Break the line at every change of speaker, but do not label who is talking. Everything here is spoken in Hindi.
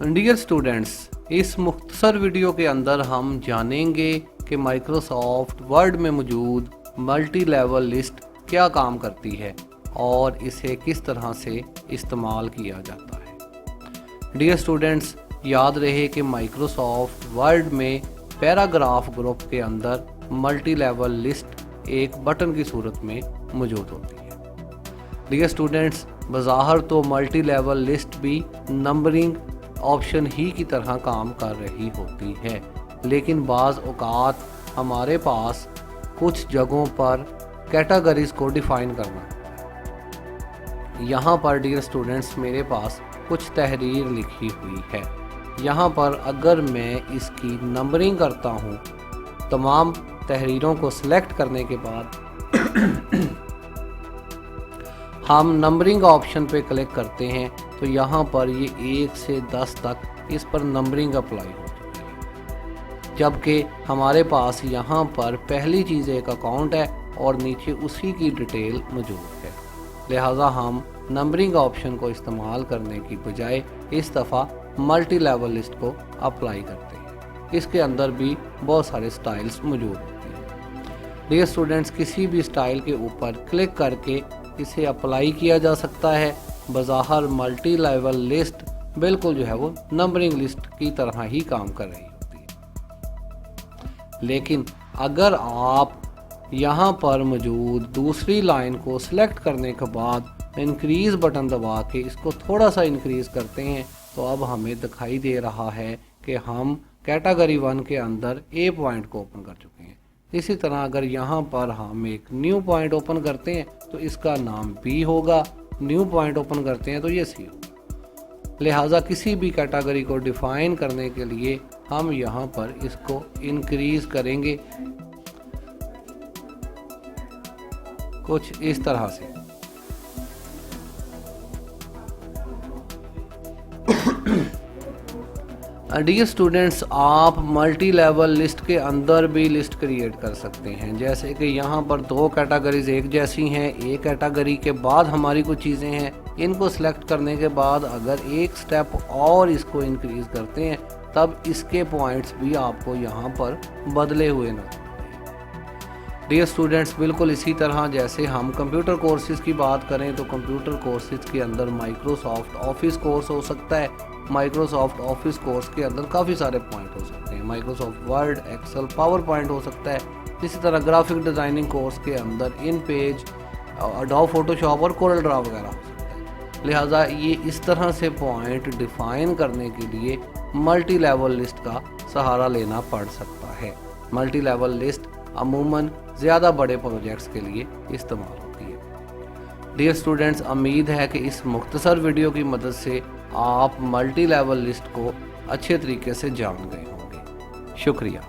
डियर स्टूडेंट्स, इस मुख्तसर वीडियो के अंदर हम जानेंगे कि माइक्रोसॉफ्ट वर्ड में मौजूद मल्टी लेवल लिस्ट क्या काम करती है और इसे किस तरह से इस्तेमाल किया जाता है। डियर स्टूडेंट्स, याद रहे कि माइक्रोसॉफ्ट वर्ड में पैराग्राफ ग्रुप के अंदर मल्टी लेवल लिस्ट एक बटन की सूरत में मौजूद होती है। डियर स्टूडेंट्स, बज़ाहिर तो मल्टी लेवल लिस्ट भी नंबरिंग ऑप्शन ही की तरह काम कर रही होती है, लेकिन बाज़ औक़ात हमारे पास कुछ जगहों पर कैटेगरीज़ को डिफ़ाइन करना होता है। यहाँ पर डियर स्टूडेंट्स मेरे पास कुछ तहरीर लिखी हुई है। यहाँ पर अगर मैं इसकी नंबरिंग करता हूँ, तमाम तहरीरों को सिलेक्ट करने के बाद हम नंबरिंग ऑप्शन पे क्लिक करते हैं तो यहाँ पर ये 1 से 10 तक इस पर नंबरिंग अप्लाई हो चुकी है, जबकि हमारे पास यहाँ पर पहली चीज़ एक अकाउंट है और नीचे उसी की डिटेल मौजूद है। लिहाजा हम नंबरिंग ऑप्शन को इस्तेमाल करने की बजाय इस दफ़ा मल्टी लेवल लिस्ट को अप्लाई करते हैं। इसके अंदर भी बहुत सारे स्टाइल्स मौजूद होते हैं। डियर स्टूडेंट्स, किसी भी स्टाइल के ऊपर क्लिक करके इसे अप्लाई किया जा सकता है। बज़ाहिर मल्टी लेवल लिस्ट बिल्कुल जो है वो नंबरिंग लिस्ट की तरह ही काम कर रही होती है, लेकिन अगर आप यहाँ पर मौजूद दूसरी लाइन को सिलेक्ट करने के बाद इंक्रीज़ बटन दबा के इसको थोड़ा सा इंक्रीज़ करते हैं तो अब हमें दिखाई दे रहा है कि हम कैटेगरी 1 के अंदर ए पॉइंट को ओपन कर चुके हैं। इसी तरह अगर यहाँ पर हम एक न्यू पॉइंट ओपन करते हैं तो इसका नाम बी होगा, न्यू पॉइंट ओपन करते हैं तो ये सी होगा। लिहाजा किसी भी कैटेगरी को डिफ़ाइन करने के लिए हम यहाँ पर इसको इंक्रीज़ करेंगे कुछ इस तरह से। डियर स्टूडेंट्स, आप मल्टी लेवल लिस्ट के अंदर भी लिस्ट क्रिएट कर सकते हैं। जैसे कि यहाँ पर 2 कैटेगरीज एक जैसी हैं, एक कैटेगरी के बाद हमारी कुछ चीज़ें हैं, इनको सिलेक्ट करने के बाद अगर एक स्टेप और इसको इंक्रीज़ करते हैं तब इसके पॉइंट्स भी आपको यहाँ पर बदले हुए नजर। डियर स्टूडेंट्स, बिल्कुल इसी तरह जैसे हम कंप्यूटर कोर्सेज़ की बात करें तो कंप्यूटर कोर्सेज़ के अंदर माइक्रोसॉफ्ट ऑफिस कोर्स हो सकता है। माइक्रोसॉफ्ट ऑफिस कोर्स के अंदर काफ़ी सारे पॉइंट हो सकते हैं। Microsoft Word, Excel, PowerPoint हो सकता है। इसी तरह ग्राफिक डिज़ाइनिंग कोर्स के अंदर इन पेज, एडोब फोटोशॉप और कोरल ड्रॉ वगैरह हो सकता है। लिहाजा ये इस तरह से पॉइंट डिफ़ाइन करने के लिए मल्टी लेवल लिस्ट का सहारा लेना पड़ सकता है। मल्टी लेवल लिस्ट अमूमन ज़्यादा बड़े प्रोजेक्ट्स के लिए इस्तेमाल होती है। डियर स्टूडेंट्स, उम्मीद है कि इस मुख्तसर वीडियो की मदद से आप मल्टी लेवल लिस्ट को अच्छे तरीके से जान गए होंगे। शुक्रिया।